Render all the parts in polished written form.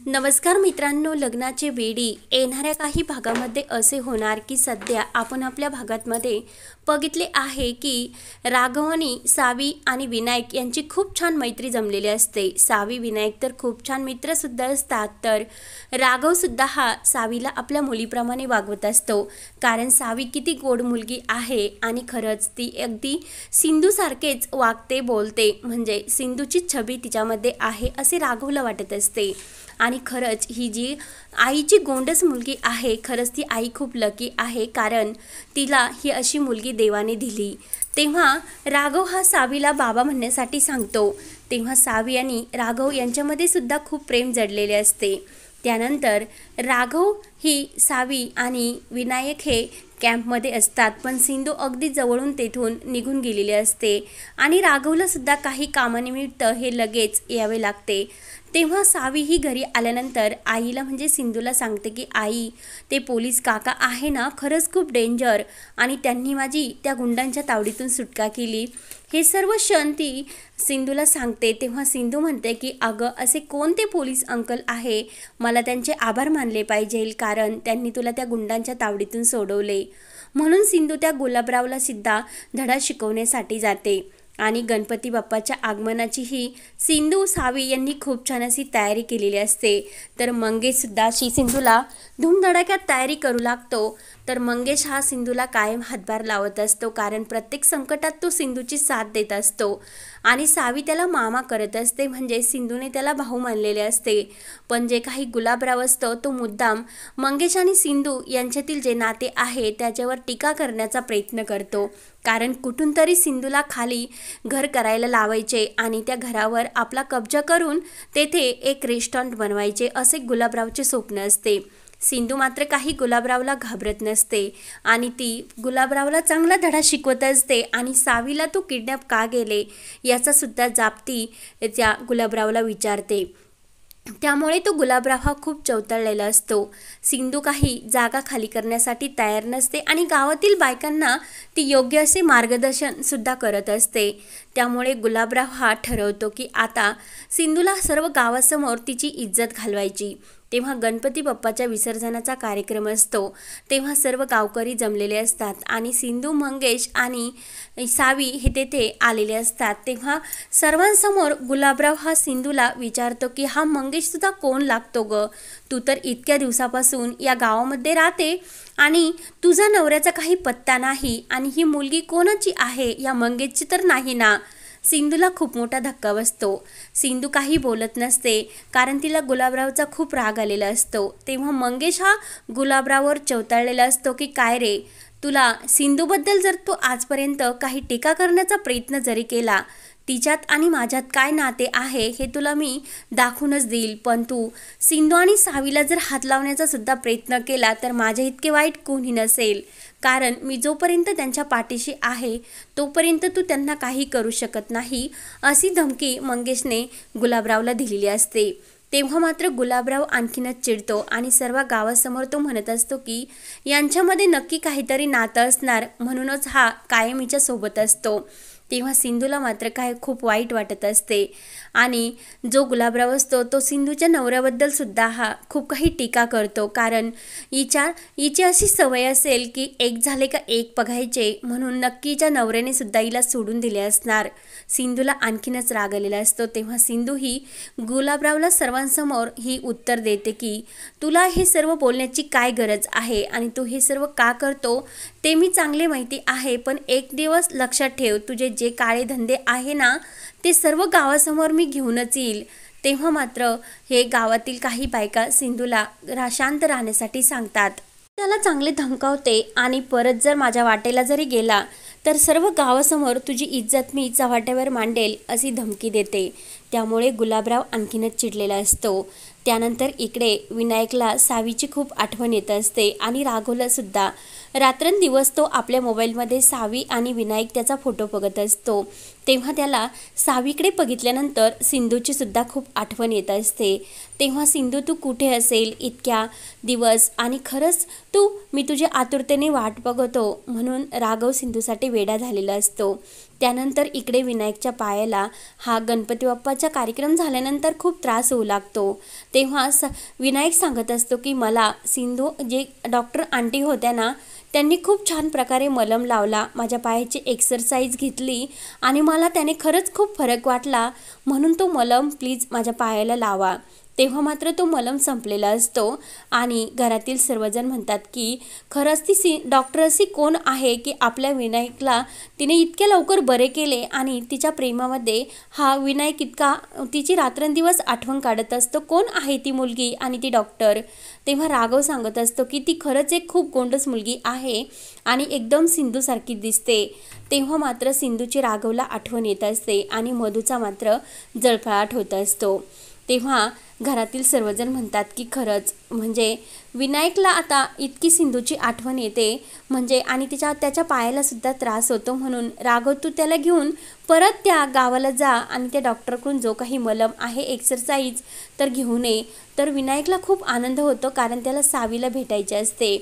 नमस्कार मित्रांनो, लग्नाचे वेळी येणाऱ्या काही भागामध्ये असे होणार की सध्या आपण आपल्या भागामध्ये बघितले आहे की राघव आणि सावी आणि विनायक यांची खूप छान मैत्री जमलेली असते। सावी विनायक तर खूप छान मित्रसुद्धा असतात, तर राघवसुद्धा हा सावीला आपल्या मुलीप्रमाणे वागवत असतो, कारण सावी किती गोड मुलगी आहे आणि खरंच ती अगदी सिंधूसारखेच वागते बोलते, म्हणजे सिंधूची छबी तिच्यामध्ये आहे असे राघवला वाटत असते। आणि खरंच ही जी आईची गोंडस मुलगी आहे, खरंच ती आई खूप लकी आहे, कारण तिला ही अशी मुलगी देवाने दिली। तेव्हा राघव हा सावीला बाबा म्हणण्यासाठी सांगतो, तेव्हा सावी आणि राघव यांच्यामध्ये सुद्धा खूप प्रेम जडलेले असते। त्यानंतर राघव ही सावी आणि विनायक हे कॅम्पमध्ये असतात, पण सिंधू अगदी जवळून तेथून निघून गेलेली असते आणि राघवला सुद्धा काही कामानिमित्त हे लगेच यावे लागते। तेव्हा सावी ही घरी आल्यानंतर आईला म्हणजे सिंधूला सांगते की आई, ते पोलीस काका आहे ना, खरंच खूप डेंजर आणि त्यांनी माझी त्या गुंडांच्या तावडीतून सुटका केली। हे सर्व क्षण ती सिंधूला सांगते। तेव्हा सिंधू म्हणते की अगं, असे कोणते पोलीस अंकल आहे, मला त्यांचे आभार मानले पाहिजे, कारण त्यांनी तुला त्या गुंडांच्या तावडीतून सोडवले। म्हणून सिंधू त्या गुलाबरावला सुद्धा धडा शिकवण्यासाठी जाते आणि गणपती बाप्पाच्या आगमनाची ही सिंधू सावी यांनी खूप छान अशी तयारी केलेली असते। तर मंगेश सुद्धा सिंधूला धूमधडाक्यात तयारी करू लागतो, तर मंगेश हा सिंधूला कायम हातभार लावत असतो, कारण प्रत्येक संकटात तो सिंधूची साथ देत असतो आणि सावी त्याला मामा करत असते, म्हणजे सिंधूने त्याला भाऊ मानलेले असते। पण जे काही गुलाबराव असतो तो मुद्दाम मंगेश आणि सिंधू यांच्यातील जे नाते आहे त्याच्यावर टीका करण्याचा प्रयत्न करतो, कारण कुठून तरी सिंधूला खाली घर करायला लावायचे आणि त्या घरावर आपला कब्जा करून तेथे एक रेस्टॉरंट बनवायचे असे गुलाबरावचे स्वप्न असते। सिंधू मात्र काही गुलाबरावला घाबरत नसते आणि ती गुलाबरावला चांगला धडा शिकवत असते आणि सावीला तो किडनॅप का गेले याचा सुद्धा जाब ती त्या गुलाबरावला विचारते। त्यामुळे तो गुलाबराव हा खूप चवताळलेला असतो। सिंधू काही जागा खाली करण्यासाठी तयार नसते आणि गावातील बायकांना ती योग्य असे मार्गदर्शन सुद्धा करत असते। त्यामुळे गुलाबराव हा ठरवतो की आता सिंधूला सर्व गावासमोर तिची इज्जत घालवायची। तेव्हा गणपती बाप्पाच्या विसर्जनाचा कार्यक्रम असतो, तेव्हा सर्व गावकरी जमलेले असतात आणि सिंधू, मंगेश आणि सावी हे तेथे आलेले असतात। तेव्हा सर्वांसमोर गुलाबराव हा सिंधूला विचारतो की हा मंगेश सुद्धा कोण लागतो ग, तू तर इतक्या दिवसापासून या गावामध्ये राहते आणि तुझा नवऱ्याचा काही पत्ता नाही आणि ही मुलगी कोणाची आहे, या मंगेशची तर नाही ना। सिंधूला खूप मोठा धक्का बसतो। सिंधू काही बोलत नसते, कारण तिला गुलाबरावचा खूप राग आलेला असतो। तेव्हा मंगेश हा गुलाबराववर चवताळलेला असतो की काय रे, तुला सिंधूबद्दल जर तू आजपर्यंत काही टीका करण्याचा प्रयत्न जरी केला, तिच्यात आणि माझ्यात काय नाते आहे हे तुला मी दाखवूनच देईल, पण तू सिंधू आणि सावीला जर हात लावण्याचा सुद्धा प्रयत्न केला तर माझ्या इतके वाईट कोणी नसेल, कारण मी जोपर्यंत त्यांच्या पाठीशी आहे तोपर्यंत तू त्यांना काही करू शकत नाही, अशी धमकी मंगेशने गुलाबरावला दिलेली असते। तेव्हा मात्र गुलाबराव आणखीनच चिडतो आणि सर्व गावासमोर तो म्हणत असतो की यांच्यामध्ये नक्की काहीतरी नातं असणार, म्हणूनच हा कायम हिच्या सोबत असतो। तेव्हा सिंधूला मात्र काय खूप वाईट वाटत असते आणि जो गुलाबराव असतो तो सिंधूच्या नवऱ्याबद्दल सुद्धा हा खूप काही टीका करतो, कारण हिची अशी सवय असेल की एक झाले का एक बघायचे, म्हणून नक्कीच्या नवऱ्याने सुद्धा हिला सोडून दिले असणार। सिंधूला आणखीनच राग आलेला असतो। तेव्हा सिंधू ही गुलाबरावला सर्वांसमोर ही उत्तर देते की तुला हे सर्व बोलण्याची काय गरज आहे आणि तू हे सर्व का करतो ते मी चांगले माहिती आहे, पण एक दिवस लक्षात ठेव, तुझे जे काळे धंदे आहे ना ते सर्व गावासमोर मी घेऊनच येईल। तेव्हा मात्र हे गावातील काही बायका सिंधूला शांत राहण्यासाठी सांगतात, त्याला चांगले धमकावते आणि परत जर माझ्या वाटेला जरी गेला तर सर्व गावासमोर तुझी इज्जत मी चव्हाट्यावर मांडेल अशी धमकी देते। त्यामुळे गुलाबराव आणखीनच चिडलेला असतो। त्यानंतर इकडे विनायकला सावीची खूप आठवण येत असते आणि राघवला सुद्धा। रात्रंदिवस तो आपल्या मोबाईलमध्ये सावी आणि विनायक त्याचा फोटो बघत असतो। तेव्हा त्याला सावीकडे बघितल्यानंतर सिंधूची सुद्धा खूप आठवण येत असते। तेव्हा सिंधू, तू कुठे असेल इतक्या दिवस आणि खरंच मी तुझ्या आतुरतेने वाट बघतो, म्हणून राघव सिंधूसाठी वेडा झालेला असतो। त्यानंतर इकडे विनायकच्या पायाला हा गणपती बाप्पाचा कार्यक्रम झाल्यानंतर खूप त्रास होऊ लागतो। तेव्हा विनायक सांगत असतो की मला सिंधू जे डॉक्टर आंटी होत्या ना त्यांनी खूप छान प्रकारे मलम लावला, माझ्या पायाची एक्सरसाइज घेतली आणि मला त्याने खरंच खूप फरक वाटला, म्हणून तो मलम प्लीज माझ्या पायाला लावा। तेव्हा मात्र तो मलम संपलेला असतो आणि घरातील सर्वजण म्हणतात की खरंच ती डॉक्टर अशी कोण आहे की आपल्या विनायकला तिने इतके लवकर बरे केले आणि तिच्या प्रेमामध्ये हा विनायक इतका तिची रात्रंदिवस आठवण काढत असतो, कोण आहे ती मुलगी आणि ती डॉक्टर। तेव्हा राघव सांगत असतो की ती खरंच एक खूप गोंडस मुलगी आहे आणि एकदम सिंधूसारखी दिसते। तेव्हा मात्र सिंधूची राघवला आठवण येत असते आणि मधूचा मात्र जळफळाट होत असतो। तेव्हा घरातील सर्वजण म्हणतात की खरंच म्हणजे विनायकला आता इतकी सिंधूची आठवण येते म्हणजे आणि त्याच्या पायाला सुद्धा त्रास होतो, म्हणून राघव तू त्याला घेऊन परत त्या गावाला जा आणि त्या डॉक्टरकडून जो काही मलम आहे एक्सरसाइज तर घेऊन ये। तर विनायकला खूप आनंद होतो कारण त्याला सावीला भेटायचे असते।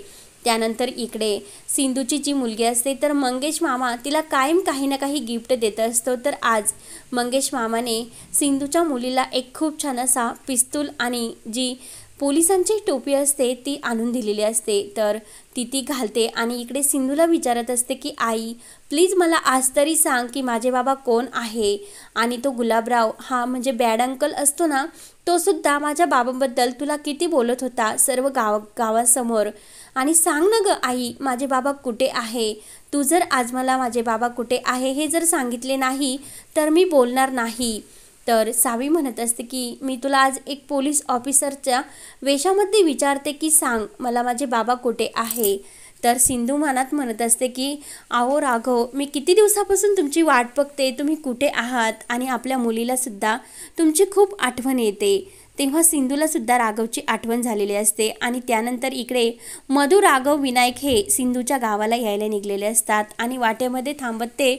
त्यानंतर इकडे सिंधूची जी मुलगी असते तर मंगेश मामा तिला कायम काही ना काही गिफ्ट देत असतो। तर आज मंगेश मामाने सिंधूच्या मुलीला एक खूप छान असा पिस्तूल आणि जी पोलिसांची टोपी असते ती आणून दिलेली असते, तर ती घालते आणि इकडे सिंधूला विचारत असते की आई प्लीज मला आज तरी सांग की माझे बाबा कोण आहे। आणि तो गुलाबराव हा म्हणजे बॅड अंकल असतो ना तो सुद्धा माझ्या बाबांबद्दल तुला किती बोलत होता सर्व गावासमोर, आणि सांग ना ग आई माझे बाबा कुठे आहे। तू जर आज मला माझे बाबा कुठे आहे हे जर सांगितले नाही तर मी बोलणार नाही। तर सावी म्हणत असते की मी तुला आज एक पोलीस ऑफिसरच्या वेशामध्ये विचारते की सांग मला माझे बाबा कुठे आहे। तर सिंधू मनात म्हणत असते की अहो राघव मी किती दिवसापासून तुमची वाट बघते, तुम्ही कुठे आहात आणि आपल्या मुलीला सुद्धा तुमची खूप आठवण येते। तेव्हा सिंधूला सुद्धा राघवची आठवण झालेली असते आणि त्यानंतर इकडे मधू राघव विनायक हे सिंधूच्या गावाला यायला निघलेले असतात आणि वाटेमध्ये थांबत ते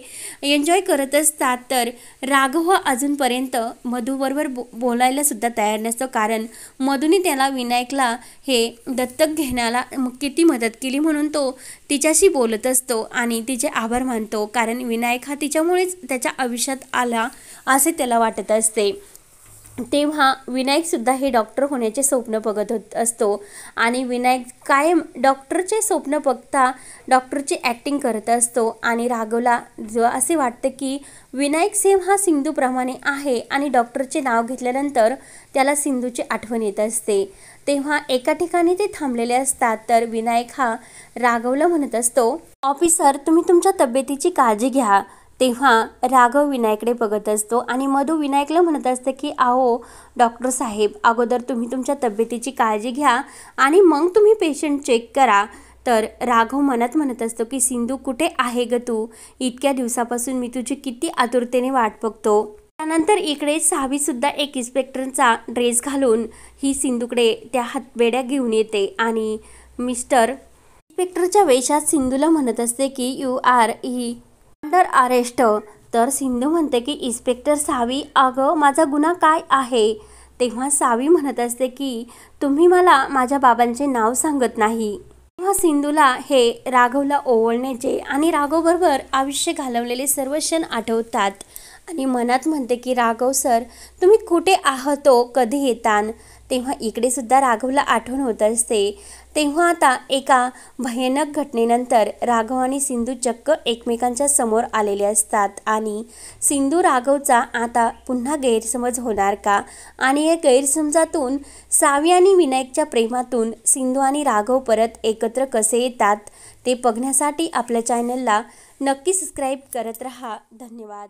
एन्जॉय करत असतात। तर राघव अजूनपर्यंत मधूबरोबर बोलायला सुद्धा तयार नसतो कारण मधूने त्याला विनायकला हे दत्तक घेण्याला किती मदत केली म्हणून तो तिच्याशी बोलत असतो आणि तिचे आभार मानतो कारण विनायक हा तिच्यामुळेच त्याच्या आयुष्यात आला असे त्याला वाटत असते। तेव्हा विनायक सुद्धा हे डॉक्टर होण्याचे स्वप्न बघत असतो आणि विनायक कायम डॉक्टरचे स्वप्न बघता डॉक्टरची ॲक्टिंग करत असतो आणि राघवला असे वाटते की विनायक सेम हा सिंधूप्रमाणे आहे आणि डॉक्टरचे नाव घेतल्यानंतर त्याला सिंधूची आठवण येत असते। तेव्हा एका ठिकाणी ते थांबलेले असतात तर विनायक हा राघवला म्हणत असतो ऑफिसर तुम्ही तुमच्या तब्येतीची काळजी घ्या। तेव्हा राघव विनायकडे बघत असतो आणि मधू विनायकला म्हणत असते की अहो डॉक्टर साहेब अगोदर तुम्ही तुमच्या तब्येतीची काळजी घ्या आणि मग तुम्ही पेशंट चेक करा। तर राघव मनात म्हणत असतो की सिंधू कुठे आहे ग तू, इतक्या दिवसापासून मी तुझी किती आतुरतेने वाट बघतो। त्यानंतर इकडे सावी सुद्धा एक इन्स्पेक्टरचा ड्रेस घालून ही सिंधूकडे त्या हातबेड्या घेऊन येते आणि मिस्टर इन्स्पेक्टरच्या वेशात सिंधूला म्हणत असते की यू आर ही अंडर अरेस्ट। तर सिंधू म्हणते की इन्स्पेक्टर सावी अगं माझा गुन्हा काय आहे। तेव्हा सावी म्हणत असते की तुम्ही मला माझ्या बाबांचे नाव सांगत नाही। तेव्हा सिंधूला हे राघवला ओवळण्याचे आणि राघवबरोबर आयुष्य घालवलेले सर्व क्षण आठवतात आणि मनात म्हणते की राघव सर तुम्ही कुठे आहात कधी येतान। तेव्हा इकडे सुद्धा राघवला आठवण होत असते। तेव्हा आता एका भयानक घटनेनंतर राघव आणि सिंधू चक्क एकमेकांच्या समोर आलेले असतात आणि सिंधू राघवचा आता पुन्हा गैरसमज होणार का आणि या गैरसमजातून सावी आणि विनायकच्या प्रेमातून सिंधू आणि राघव परत एकत्र कसे येतात ते बघण्यासाठी आपल्या चॅनलला नक्की सबस्क्राईब करत रहा। धन्यवाद।